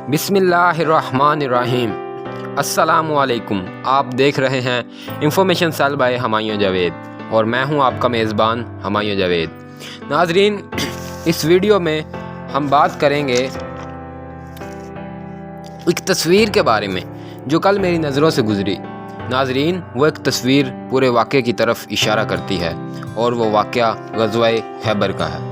बिस्मिल्लाहिर्रहमानिर्रहीम। अस्सलामु अलैकुम। आप देख रहे हैं information cell by Humayun Javed और मैं हूं आपका मेज़बान हमायूं जावेद। नाजरीन, इस वीडियो में हम बात करेंगे एक तस्वीर के बारे में जो कल मेरी नज़रों से गुज़री। नाजरीन, वो एक तस्वीर पूरे वाक़े की तरफ इशारा करती है और वो वाक़या ग़ज़वा-ए खैबर का है।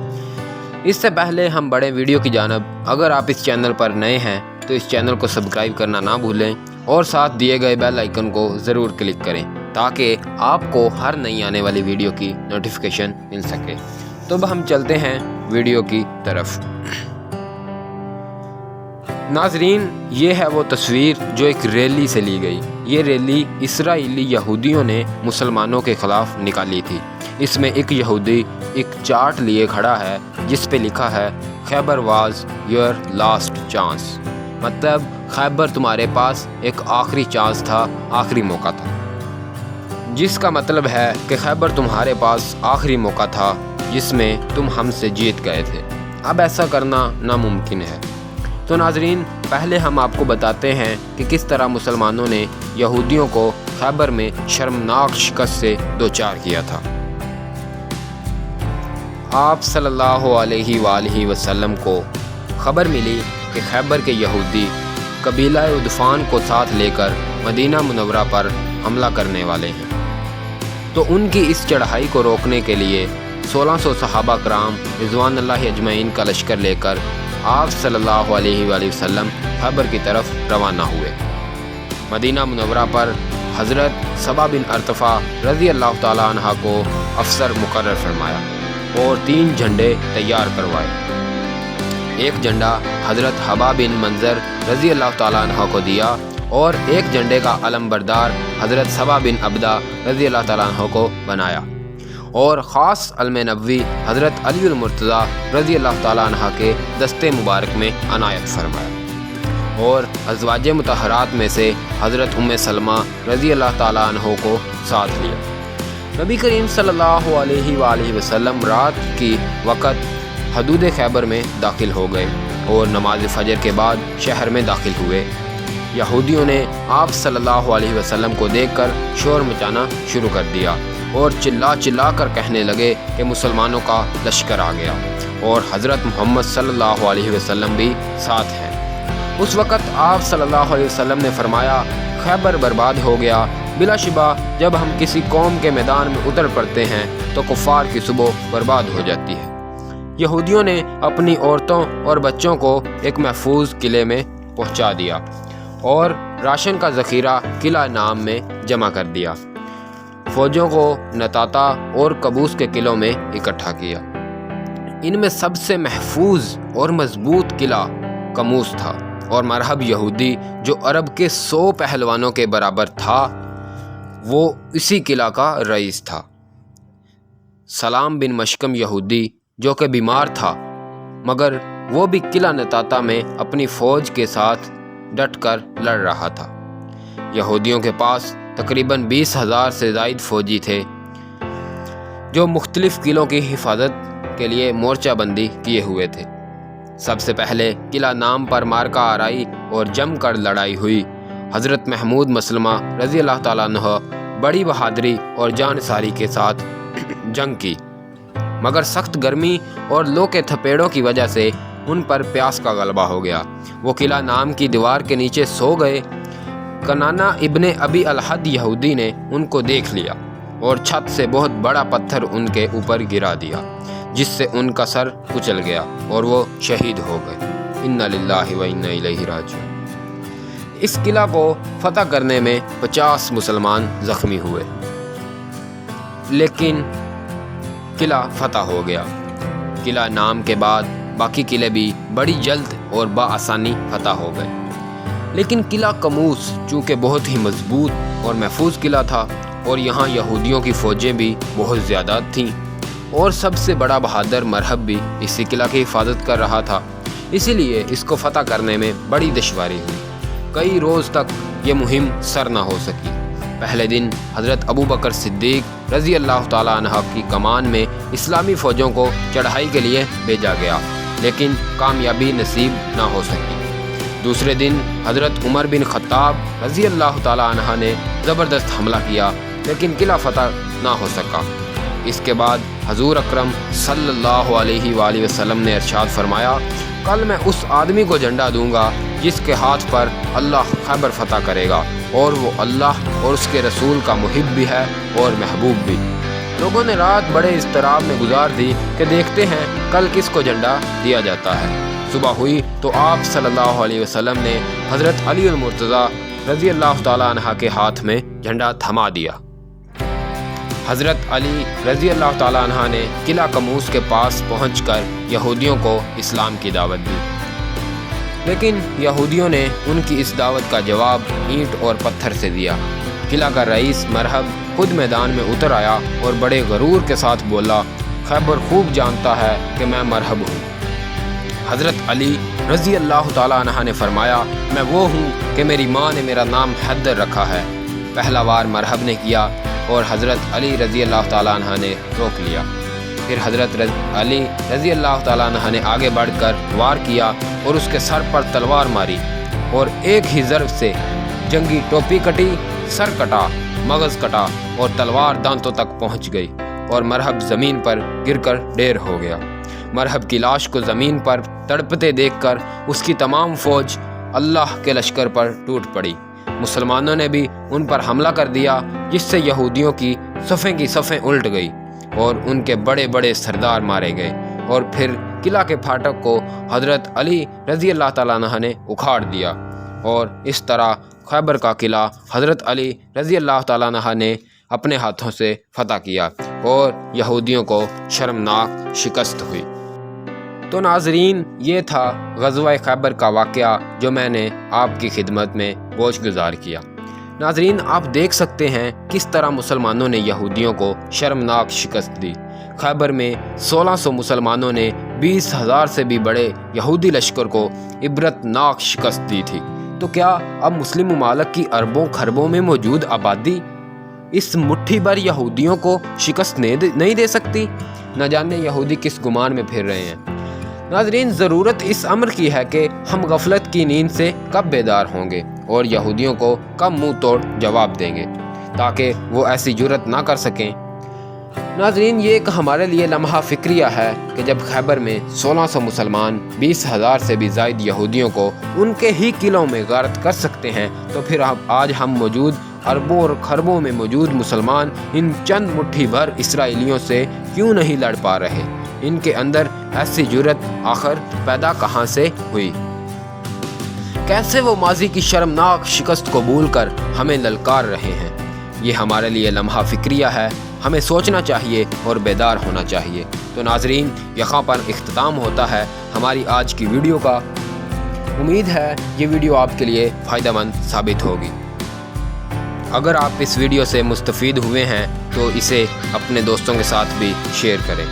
इससे पहले हम बड़े वीडियो की जानब, अगर आप इस चैनल पर नए हैं तो इस चैनल को सब्सक्राइब करना ना भूलें और साथ दिए गए बेल आइकन को ज़रूर क्लिक करें ताकि आपको हर नई आने वाली वीडियो की नोटिफिकेशन मिल सके। तो अब हम चलते हैं वीडियो की तरफ। नाजरीन, ये है वो तस्वीर जो एक रैली से ली गई। ये रैली इसराइली यहूदियों ने मुसलमानों के ख़िलाफ़ निकाली थी। इसमें एक यहूदी एक चार्ट लिए खड़ा है जिस पे लिखा है Khyber was your last chance, मतलब खैबर तुम्हारे पास एक आखिरी चांस था, आखिरी मौका था, जिसका मतलब है कि खैबर तुम्हारे पास आखिरी मौका था जिसमें तुम हमसे जीत गए थे। अब ऐसा करना नामुमकिन है। तो नाजरीन, पहले हम आपको बताते हैं कि किस तरह मुसलमानों ने यहूदियों को खैबर में शर्मनाक शिकस्त से दो चार किया था। आप सल्लल्लाहु अलैहि वसल्लम को खबर मिली कि खैबर के यहूदी कबीला उदफान को साथ लेकर मदीना मुनव्वरा पर हमला करने वाले हैं। तो उनकी इस चढ़ाई को रोकने के लिए 1600 सहाबा कराम रिज़वानुल्लाहि अजमईन का लश्कर लेकर आप सल्लल्लाहु अलैहि वसल्लम खैबर की तरफ रवाना हुए। मदीना मुनव्वरा पर हज़रत सबा बिन अरतफ़ा रज़ी अल्लाह ताला अन्हा को अफसर मुकर्रर फरमाया और 3 झंडे तैयार करवाए। एक झंडा हज़रत हबा बिन मंज़र रज़ी अल्लाह ताला अन्हा को दिया और एक झंडे का अलमबरदार हज़रत सबा बिन अब्दा रज़ी अल्लाह ताला अन्हा को बनाया और ख़ास अलम नबवी हज़रत अली मुर्तज़ा रज़ी अल्लाह ताला अन्हा के दस्ते मुबारक में अनायत फरमाया और अज़वाज मुतहरात में से हज़रत उम्मे सलमा रज़ी अल्लाह ताला अन्हा को साथ लिया। नबी करीम सल्लल्लाहु अलैहि वसल्लम रात की वक़्त हदूद खैबर में दाखिल हो गए और नमाज फ़जर के बाद शहर में दाखिल हुए। यहूदियों ने आप सल्लल्लाहु अलैहि वसल्लम को देखकर शोर मचाना शुरू कर दिया और चिल्ला कर कहने लगे कि मुसलमानों का लश्कर आ गया और हज़रत मोहम्मद सल्लल्लाहु अलैहि वसल्लम भी साथ हैं। उस वक़्त आप सल्लल्लाहु अलैहि वसल्लम ने फरमाया, खैबर बर्बाद हो गया। बिलाशुबा जब हम किसी कौम के मैदान में उतर पड़ते हैं तो कुफ़ार की सुबह बर्बाद हो जाती है। यहूदियों ने अपनी औरतों और बच्चों को एक महफूज किले में पहुंचा दिया और राशन का ज़ख़ीरा किला नाम में जमा कर दिया। फ़ौजों को नताता और कबूस के किलों में इकट्ठा किया। इनमें सबसे महफूज और मजबूत किला कमूस था और मरहब यहूदी जो अरब के 100 पहलवानों के बराबर था, वो इसी किला का रईस था। सलाम बिन मशकम यहूदी जो कि बीमार था, मगर वो भी किला नताता में अपनी फ़ौज के साथ डट कर लड़ रहा था। यहूदियों के पास तकरीबन 20,000 से ज़ायद फ़ौजी थे जो मुख्तलिफ़ किलों की हिफाजत के लिए मोर्चाबंदी किए हुए थे। सबसे पहले किला नाम पर मारका आराई और जमकर लड़ाई हुई। हज़रत महमूद मसलमा रज़ी अल्लाह ताला अन्हा बड़ी बहादुरी और जानसारी के साथ जंग की, मगर सख्त गर्मी और लो के थपेड़ों की वजह से उन पर प्यास का गलबा हो गया। वो किला नाम की दीवार के नीचे सो गए। कनाना इब्ने अबी अलहद यहूदी ने उनको देख लिया और छत से बहुत बड़ा पत्थर उनके ऊपर गिरा दिया, जिससे उनका सर कुचल गया और वो शहीद हो गए। इन्ना लिल्लाहि व इन्ना इलैहि राजिऊन। इस किला को फतह करने में 50 मुसलमान ज़ख्मी हुए, लेकिन किला फतह हो गया। किला नाम के बाद बाकी किले भी बड़ी जल्द और बआसानी फतह हो गए, लेकिन किला कमूस चूँकि बहुत ही मजबूत और महफूज किला था और यहाँ यहूदियों की फ़ौजें भी बहुत ज़्यादा थीं और सबसे बड़ा बहादुर मरहब भी इसी किला की हिफाजत कर रहा था, इसीलिए इसको फतह करने में बड़ी दुश्वारी हुई। कई रोज़ तक ये मुहिम सर न हो सकी। पहले दिन हज़रत अबू बकर सिद्दीक़ रज़ी अल्लाह ताला अन्हा की कमान में इस्लामी फ़ौजों को चढ़ाई के लिए भेजा गया, लेकिन कामयाबी नसीब न हो सकी। दूसरे दिन हज़रत उमर बिन खत्ताब रज़ी अल्लाह ताला अन्हा ने ज़बरदस्त हमला किया, लेकिन किला फतह ना हो सका। इसके बाद हजूर अकरम सल्लल्लाहु अलैहि वसल्लम ने इरशाद फरमाया, कल मैं उस आदमी को झंडा दूंगा जिसके हाथ पर अल्लाह खैबर फतह करेगा, और वो अल्लाह और उसके रसूल का मुहिब भी है और महबूब भी। लोगों ने रात बड़े इज़्तिराब में गुजार दी कि देखते हैं कल किसको झंडा दिया जाता है। सुबह हुई तो आप सल्लल्लाहु अलैहि वसल्लम ने हज़रत अली मुर्तज़ा रज़ी अल्लाह ताला अन्हा के हाथ में झंडा थमा दिया। हज़रत अली रज़ी अल्लाह ताला अन्हा ने किला कमूस के पास पहुंचकर यहूदियों को इस्लाम की दावत दी, लेकिन यहूदियों ने उनकी इस दावत का जवाब ईंट और पत्थर से दिया। किला का रईस मरहब खुद मैदान में उतर आया और बड़े गरूर के साथ बोला, खैबर खूब जानता है कि मैं मरहब हूँ। हज़रत अली रज़ी अल्लाह ताला अन्हा ने फरमाया, मैं वो हूँ कि मेरी माँ ने मेरा नाम हैदर रखा है। पहला वार मरहब ने किया और हज़रत अली रज़ी अल्लाह ताला अन्हा ने रोक लिया। फिर हज़रत अली रज़ी अल्लाह ताला अन्हा ने आगे बढ़कर वार किया और उसके सर पर तलवार मारी, और एक ही ज़रब से जंगी टोपी कटी, सर कटा, मगज़ कटा और तलवार दांतों तक पहुंच गई, और मरहब ज़मीन पर गिरकर ढेर हो गया। मरहब की लाश को ज़मीन पर तड़पते देखकर उसकी तमाम फ़ौज अल्लाह के लश्कर पर टूट पड़ी। मुसलमानों ने भी उन पर हमला कर दिया, जिससे यहूदियों की सफ़ें की सफ़ें उल्ट गई और उनके बड़े बड़े सरदार मारे गए। और फिर किला के फाटक को हज़रत अली रज़ी अल्लाह ताला अन्हा ने उखाड़ दिया, और इस तरह खैबर का किला हज़रत अली रज़ी अल्लाह ताला अन्हा ने अपने हाथों से फतह किया और यहूदियों को शर्मनाक शिकस्त हुई। तो नाज़रीन, ये था ग़ज़वा खैबर का वाक़या जो मैंने आपकी खिदमत में गोशगुजार किया। नाज़रीन, आप देख सकते हैं किस तरह मुसलमानों ने यहूदियों को शर्मनाक शिकस्त दी। खैबर में 1600 मुसलमानों ने 20,000 से भी बड़े यहूदी लश्कर को इबरतनाक शिकस्त दी थी। तो क्या अब मुस्लिम ममालिक की अरबों खरबों में मौजूद आबादी इस मुट्ठी भर यहूदियों को शिकस्त नहीं दे सकती? न जाने यहूदी किस गुमान में फिर रहे हैं। नाज़रीन, ज़रूरत इस अमर की है कि हम गफलत की नींद से कब बेदार होंगे और यहूदियों को कब मुंह तोड़ जवाब देंगे, ताकि वो ऐसी जुर्रत ना कर सकें। नाज़रीन, ये एक हमारे लिए लम्हा फ़िक्रिया है कि जब खैबर में 1600 मुसलमान 20,000 से भी ज़ायद यहूदियों को उनके ही किलों में गारत कर सकते हैं, तो फिर आज हम मौजूद अरबों और खरबों में मौजूद मुसलमान इन चंद मुट्ठी भर इसराइलियों से क्यों नहीं लड़ पा रहे? इनके अंदर ऐसी जुर्रत आखिर पैदा कहाँ से हुई? कैसे वो माजी की शर्मनाक शिकस्त को भूल कर हमें ललकार रहे हैं? ये हमारे लिए लम्हा फ़िक्रिया है, हमें सोचना चाहिए और बेदार होना चाहिए। तो नाज़रीन, यहाँ पर इख्तिताम होता है हमारी आज की वीडियो का। उम्मीद है ये वीडियो आपके लिए फ़ायदेमंद साबित होगी। अगर आप इस वीडियो से मुस्तफ़ीद हुए हैं तो इसे अपने दोस्तों के साथ भी शेयर करें,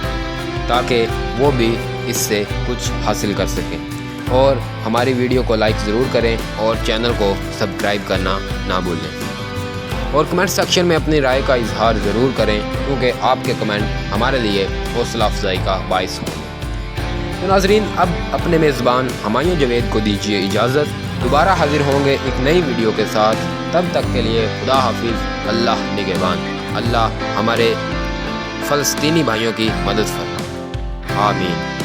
ताकि वो भी इससे कुछ हासिल कर सकें। और हमारी वीडियो को लाइक ज़रूर करें और चैनल को सब्सक्राइब करना ना भूलें। और कमेंट सेक्शन में अपनी राय का इजहार ज़रूर करें, क्योंकि आपके कमेंट हमारे लिए हौसला अफजाई का बाइस होंगे। तो नाज़रीन, अब अपने मेज़बान हमायूं जवेद को दीजिए इजाज़त। दोबारा हाजिर होंगे एक नई वीडियो के साथ। तब तक के लिए खुदा हाफिज़, अल्लाह निगहबान। अल्लाह हमारे फ़लस्तीनी भाइयों की मदद फरमाए। आमीन।